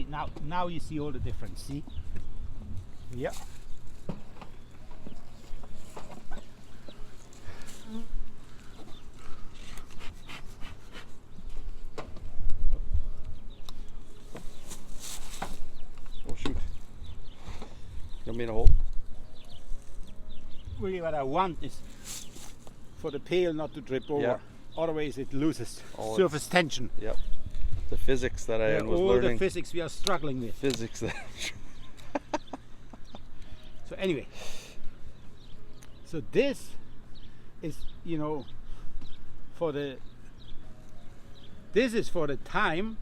see now you see all the difference. See? Yeah. Oh shoot! Don't mean a hole. Really, what I want is for the pail not to drip over. Yeah. Otherwise, it loses Oh, surface tension. Yep. The physics that I was all learning. the physics we are struggling with. Physics that. So anyway, so this is, you know, this is for the time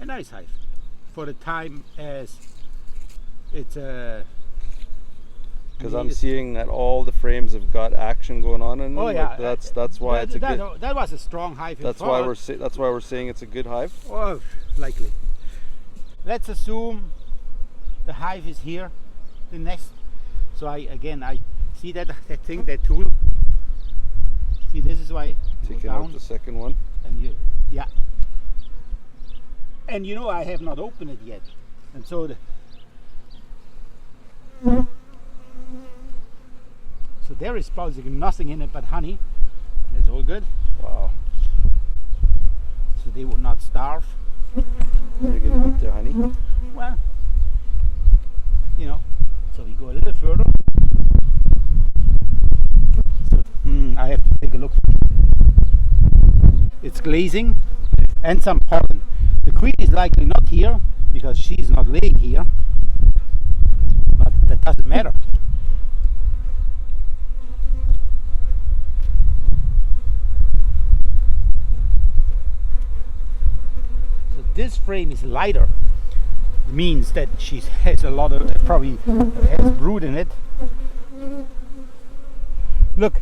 a nice hive. For the time as it's Because I'm seeing that all the frames have got action going on in them. Oh yeah, like that's why it's a good. That was a strong hive. That's why we're saying it's a good hive. Oh, likely. Let's assume the hive is here, the nest. So I see that thing, that tool. See, this is why Taking out the second one. And and you know, I have not opened it yet, and so so there is basically nothing in it but honey. That's all good. Wow. So they would not starve. They're gonna eat their honey. Well, you know, so we go a little further. So I have to take a look. It's glazing and some pollen. The queen is likely not here because she's not laying here, but that doesn't matter. So this frame is lighter. Means that she has a lot of, probably has brood in it. Look,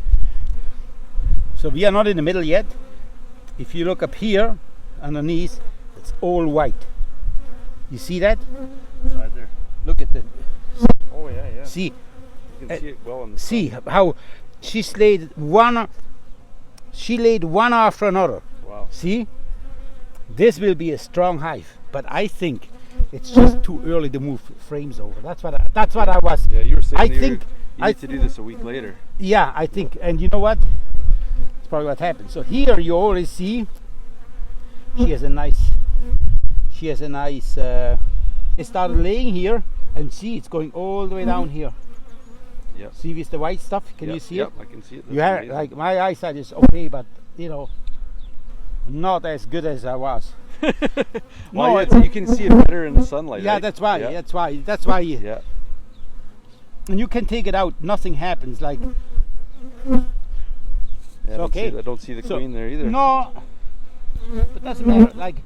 so we are not in the middle yet. If you look up here underneath, it's all white. You see that? Right there. Look at the. Oh yeah. See. You can see it well on the See how she laid one. She laid one after another. Wow. See, this will be a strong hive, but I think it's just too early to move frames over. That's what I was. Yeah, you were saying I you think need to do this a week later. Yeah, I think, and you know what? It's probably what happened. So here you already see she has a nice. It started laying here, and see it's going all the way down here. Yeah. See with the white stuff? Can you see it? I can see it. You have, like, my eyesight is okay, but you know, not as good as I was. Well, you can see it better in the sunlight. Yeah, right? that's why. Yeah. That's why. Yeah. And you can take it out. Nothing happens. Like. Yeah, Okay. I don't see the queen there either. No, but doesn't matter. Like,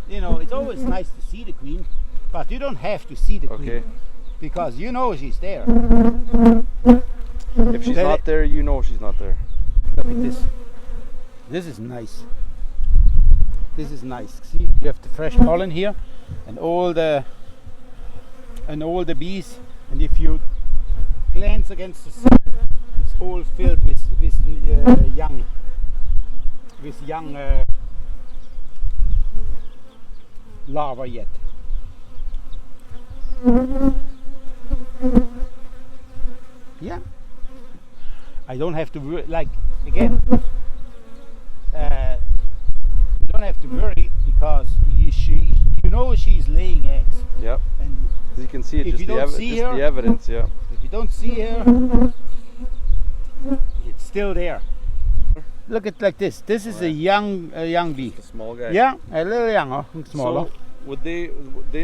you know, it's always nice to see the queen, but you don't have to see the queen because you know she's there. If she's not there, you know she's not there. Look at this. This is nice. This is nice. See, you have the fresh pollen here, and all the bees. And if you glance against the sun, it's all filled with young larvae yet. Yeah, I don't have to worry. Like again, you don't have to worry because you know she's laying eggs. Yep. And you can see it. If Just, you don't see just her, the evidence. Yeah. If you don't see her, it's still there. Look at like this. This is a young bee. The small guy. Yeah, a little younger, smaller. So would they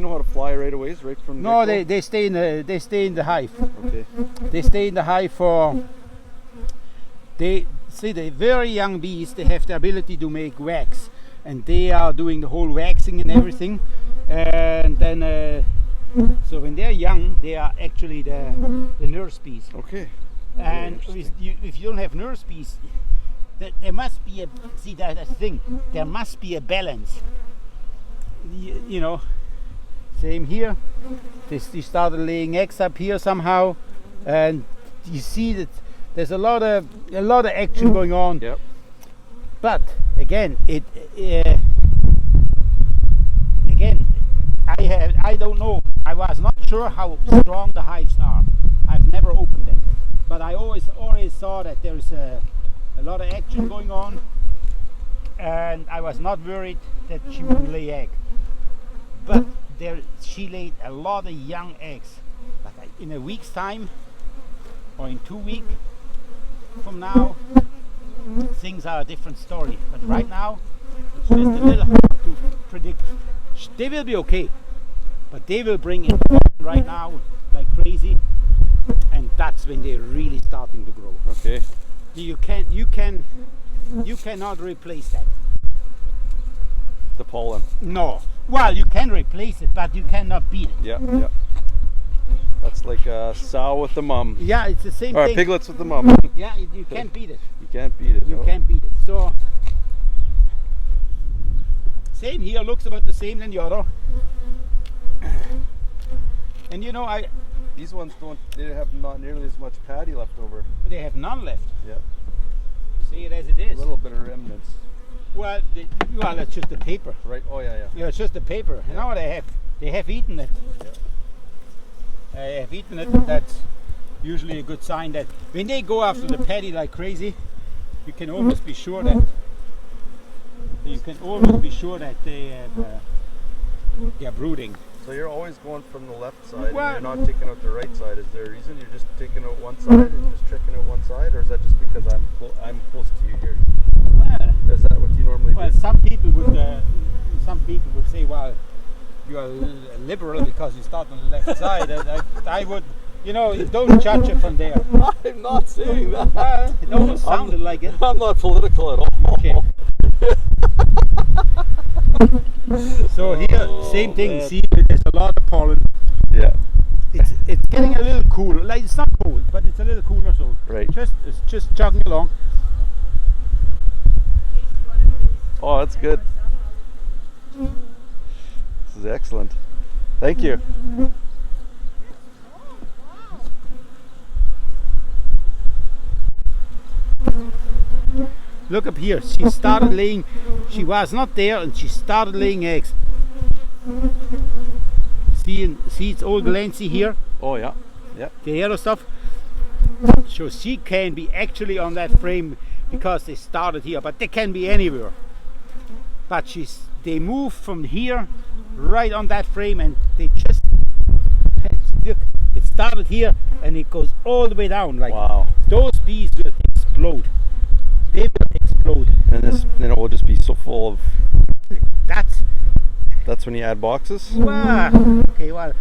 know how to fly right away, right from? No, get-go? they stay in the hive. Okay. They stay in the hive for. They see the very young bees. They have the ability to make wax, and they are doing the whole waxing and everything. And then, so when they're young, they are actually the nurse bees. Okay. And if you don't have nurse bees, there must be a thing. There must be a balance. You know, same here. They started laying eggs up here somehow, and you see that there's a lot of action going on. Yep. But again, have, I don't know. I was not sure how strong the hives are. I've never opened them, but I always saw that there's a lot of action going on, and I was not worried that she wouldn't lay egg. But she laid a lot of young eggs. But in a week's time, or in 2 weeks from now, things are a different story. But right now, it's just a little hard to predict. They will be okay, but they will bring in right now like crazy, and that's when they're really starting to grow. Okay. You cannot replace that. The pollen. No. Well, you can replace it, but you cannot beat it. Yeah, yeah. That's like a sow with the mum. Yeah, it's the same Or thing. piglets with the mum. Yeah, you can't beat it. You can't beat it. You no. can't beat it. So, same here, looks about the same than the other. And you know, These ones they have not nearly as much patty left over. they have none left. Yeah. See it as it is. A little bit of remnants. Well, that's just the paper. Right? Oh yeah, yeah. Yeah, it's just the paper. You know what they have eaten it. Yeah. They have eaten it. That's usually a good sign that when they go after the patty like crazy, you can almost be sure that they're brooding. So you're always going from the left side, Well, and you're not taking out the right side. Is there a reason you're just taking out one side and just checking out one side, or is that just because I'm close to you here? Well, Is that what you normally well, do? some people would say, well, you are liberal because you start on the left side. I would, don't judge it from there. I'm not saying that. Well, it almost sounded like it. I'm not political at all. Okay. So here, same thing. man. See, there's a lot of pollen. Yeah. It's getting a little cooler. Like it's not cold, but it's a little cooler. So Right. it's just jogging along. Oh, that's good. This is excellent. Thank you. Look up here. She started laying. She was not there, and she started laying eggs. See, it's all glancy here. Oh yeah. Yeah. The yellow stuff. So she can be actually on that frame because they started here, but they can be anywhere. But they move from here right on that frame, and they just look. It started here and it goes all the way down. Like Wow. those bees will explode. They will explode. And then it will just be so full of. That's when you add boxes. wow. Okay, well,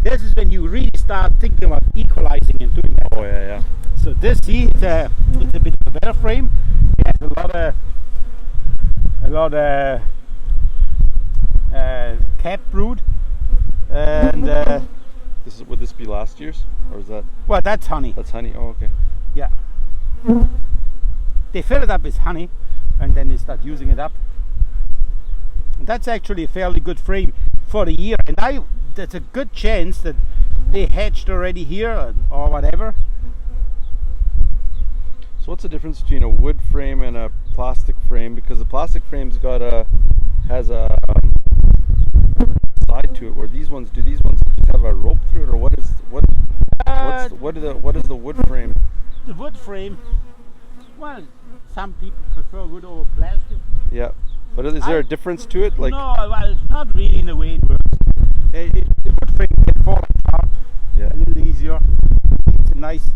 this is when you really start thinking about equalizing and doing that. Oh yeah, yeah. So this, see, it's a bit of a better frame. It has a lot of cap brood, and Would this be last year's, or is that? well, that's honey. That's honey. Oh, okay. Yeah. They fill it up with honey, and then they start using it up. And that's actually a fairly good frame for the year, and that's a good chance that they hatched already here or whatever. So what's the difference between a wood frame and a plastic frame? Because the plastic frame's has a side to it, where these ones just have a rope through it, or what is the wood frame? The wood frame, well, some people prefer wood over plastic. Yeah, but is there a difference to it? Like, no, well, it's not really in the way it works. The wood frame can fall apart yeah, a little easier. It's a nice,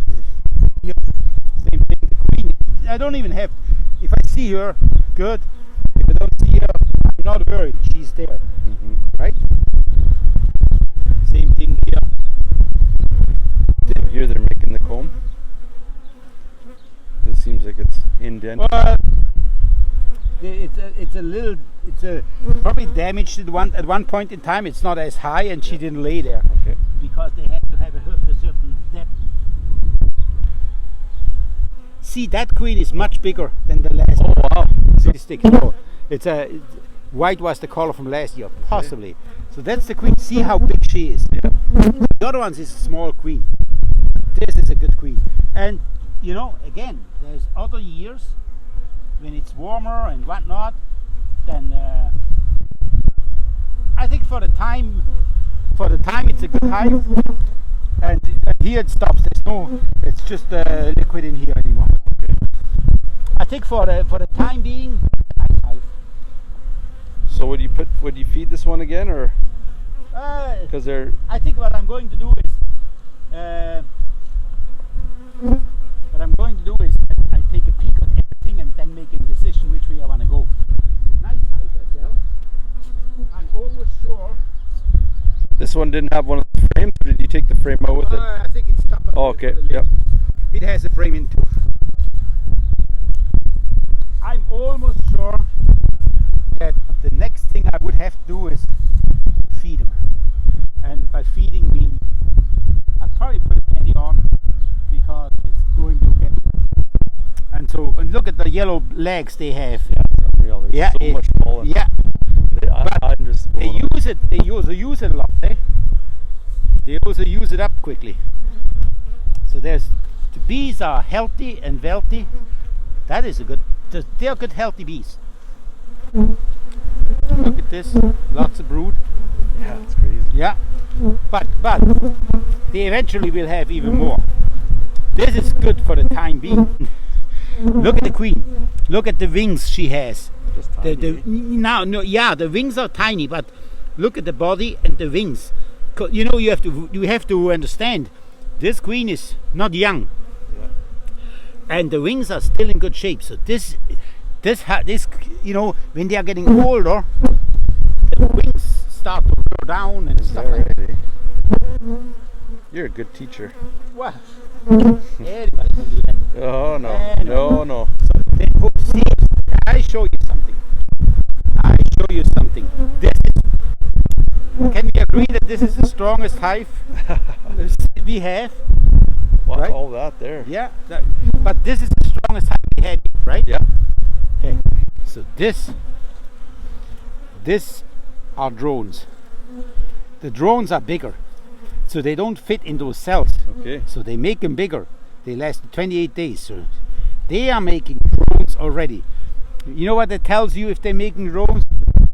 here, same thing. The queen, I don't even have, if I see her, good. If I don't see her, I'm not worried, she's there, right? Same thing here. here they're making the comb. It seems like it's indented. Well, it's probably damaged at one point in time. It's not as high, and she didn't lay there. Okay. Because they have to have a certain depth. See, that queen is much bigger than the last. Oh wow. See the stick. So white was the color from last year, possibly. So that's the queen. See how big she is. Yeah. The other ones is a small queen. This is a good queen. And again, there's other years when it's warmer and whatnot, then I think for the time it's a good hive, and here it stops. There's no, it's just liquid in here anymore. Okay. I think for the time being, nice hive. So would you feed this one again, or because they're? I think what I'm going to do is I take a peek on everything and then make a decision which way I want to go. It's a nice hive as well. I'm almost sure. This one didn't have one of the frames, or did you take the frame out with it? I think it's stuck on Oh, okay. the lid. Yep. It has a frame in too. I'm almost sure that the next thing I would have to do is feed them. And by feeding mean I'd probably put a penny on because it's going to get. And so, and look at the yellow legs they have. Yeah, it's unreal. There's Yeah, so much pollen. Yeah, I'm just they blown use it. They also use it a lot. They also use it up quickly. So the bees are healthy and wealthy. That is a good. They are good healthy bees. Look at this. Lots of brood. Yeah, it's crazy. Yeah, but they eventually will have even more. This is good for the time being. Look at the queen. Look at the wings she has. Just tiny. The wings are tiny, but look at the body and the wings. You know, you have to understand. This queen is not young, Yeah. and the wings are still in good shape. So this, you know, when they are getting older, the wings start to go down and stuff like that. You're a good teacher. Well, everybody can do that. Oh no, Yeah, no. So see, I show you something. This is. Can we agree that this is the strongest hive we have? Wow, Right? all that there. Yeah, but this is the strongest hive we had, right? Yeah. Okay. So this are drones. The drones are bigger, so they don't fit in those cells. Okay. So they make them bigger. They last 28 days. So they are making drones already. You know what that tells you if they're making drones?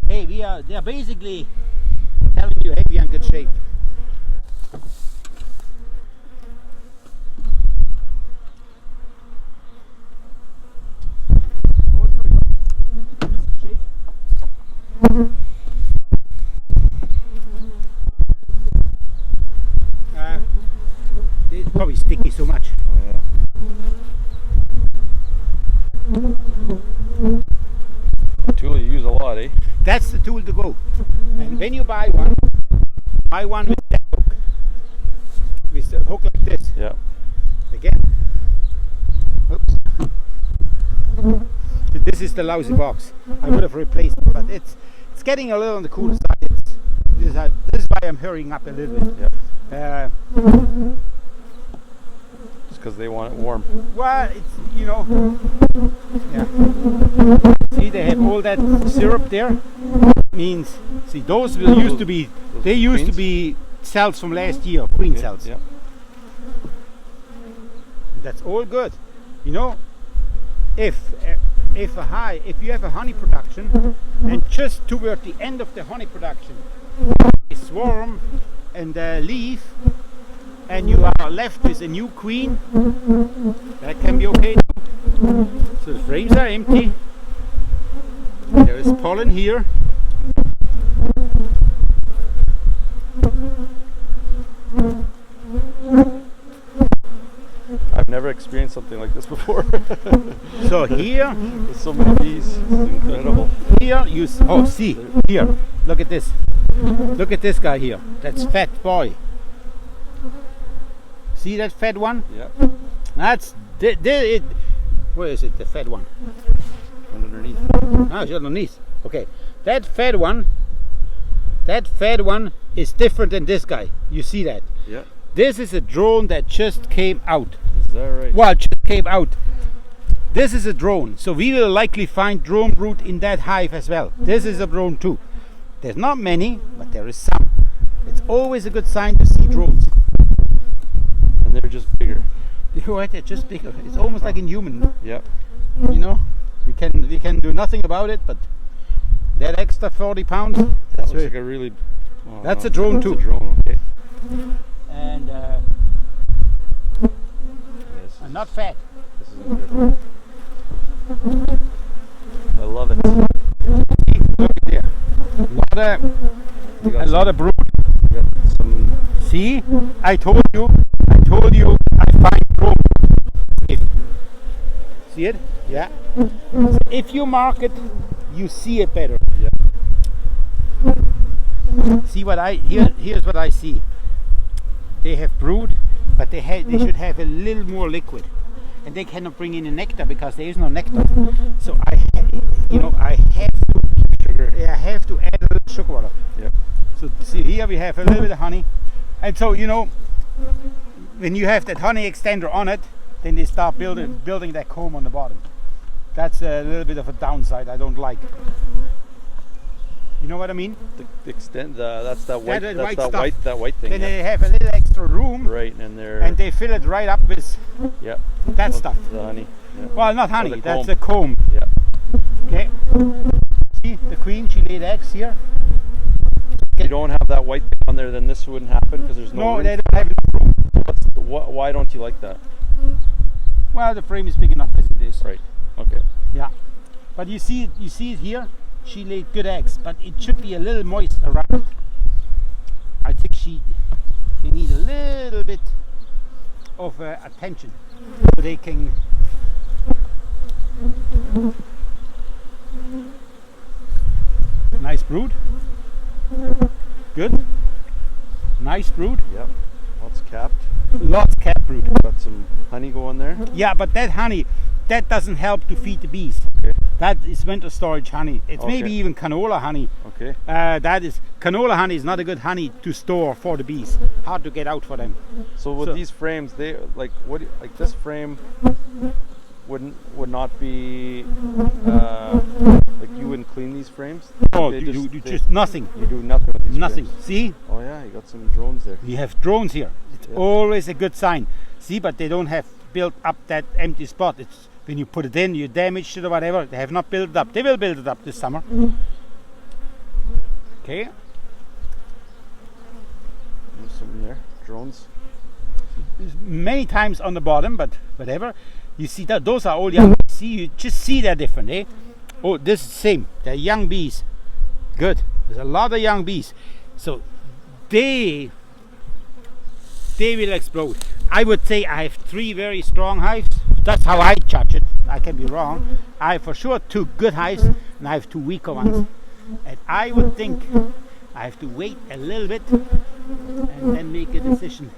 Hey, they are basically telling you, hey, we are in good shape. It's probably sticky so much. Oh, yeah. Tool you use a lot, eh? That's the tool to go. And when you buy one with that hook. With a hook like this. Yeah. Again. Oops. This is the lousy box. I would have replaced it, but it's getting a little on the cooler side. This is why I'm hurrying up a little bit. Yeah. Just because they want it warm. Well, it's, you know, yeah. See, they have all that syrup there. Means, see, those used to be, they used to be cells from last year, queen cells. Yeah. That's all good. You know, if you have a honey production, and just toward the end of the honey production, they swarm and leave, and you are left with a new queen, that can be okay too. So the frames are empty. There is pollen here. I've never experienced something like this before. So here, With so many bees, it's incredible. here you see here. Look at this. Look at this guy here. That's fat boy. See that fat one? Yeah. That's where is it? The fat one. Underneath. Ah, it's underneath. Okay. That fat one is different than this guy. You see that? Yeah. This is a drone that just came out. Is that right? Well, just came out. This is a drone, so we will likely find drone brood in that hive as well. This is a drone too. There's not many, but there is some. It's always a good sign to see drones. And they're just bigger. You're right, they're just bigger. It's almost like in human. Yeah. You know, we can do nothing about it, but That extra 40 pounds. That That's looks right. like a really. Oh, That's no, a drone that's too. A drone, okay. And This is, not fat. this is a good one. I love it. Look there. You got A lot of brood. You got some. See, I told you, I find brood. See it? Yeah. If you mark it, you see it better. Yeah. See what here's what I see. They have brood, but they should have a little more liquid, and they cannot bring in the nectar because there is no nectar. So I have to add a little sugar water. Yeah. So see here we have a little bit of honey, and so when you have that honey extender on it, then they start building that comb on the bottom. That's a little bit of a downside I don't like. You know what I mean? The extent. That's that white. That That's white that stuff. white. That white thing. Then Yeah. they have a little extra room, Right, and they're. and they fill it right up with Yeah. that stuff. The honey. Yeah. Well, not honey, the that's comb. a comb. Yeah. Okay. See, the queen, she laid eggs here. If you don't have that white thing on there, then this wouldn't happen because there's no. No, room. they don't have enough room. Why don't you like that? Well, the frame is big enough as it is. Right. Okay. Yeah. But you see it here. She laid good eggs, but it should be a little moist around it. I think they need a little bit of attention so they can. Nice brood. Good. Nice brood. Yep. Lots capped. Lots cap brood. Got some honey going there. Yeah, but that honey, that doesn't help to feed the bees. Okay. That is winter storage honey. It's maybe Okay. even canola honey. Okay. Canola honey is not a good honey to store for the bees. Hard to get out for them. So with these frames, they like this frame would not be like you wouldn't clean these frames. Oh, They you they- just nothing. You do nothing with these Nothing. frames. See, Oh yeah, you got some drones there. we have drones here. It's Yeah. always a good sign. See, but they don't have built up that empty spot. It's when you put it in, you damaged it or whatever. They have not built it up. They will build it up this summer. Okay. There's something there. Drones. Many times on the bottom, but whatever. You see that those are all young. See, you just see they're different, eh? Oh, this is the same. They're young bees. Good. There's a lot of young bees, so they will explode. I would say I have 3 very strong hives. That's how I judge it. I can be wrong. I have for sure 2 good hives, and I have 2 weaker ones. And I would think I have to wait a little bit and then make a decision.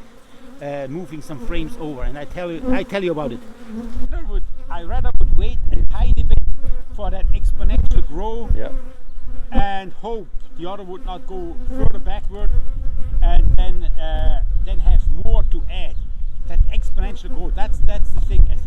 Moving some frames over, and I tell you about it. I rather would wait a tiny bit for that exponential grow, Yeah. and hope the other would not go further backward, and then have more to add. That exponential growth. That's the thing. As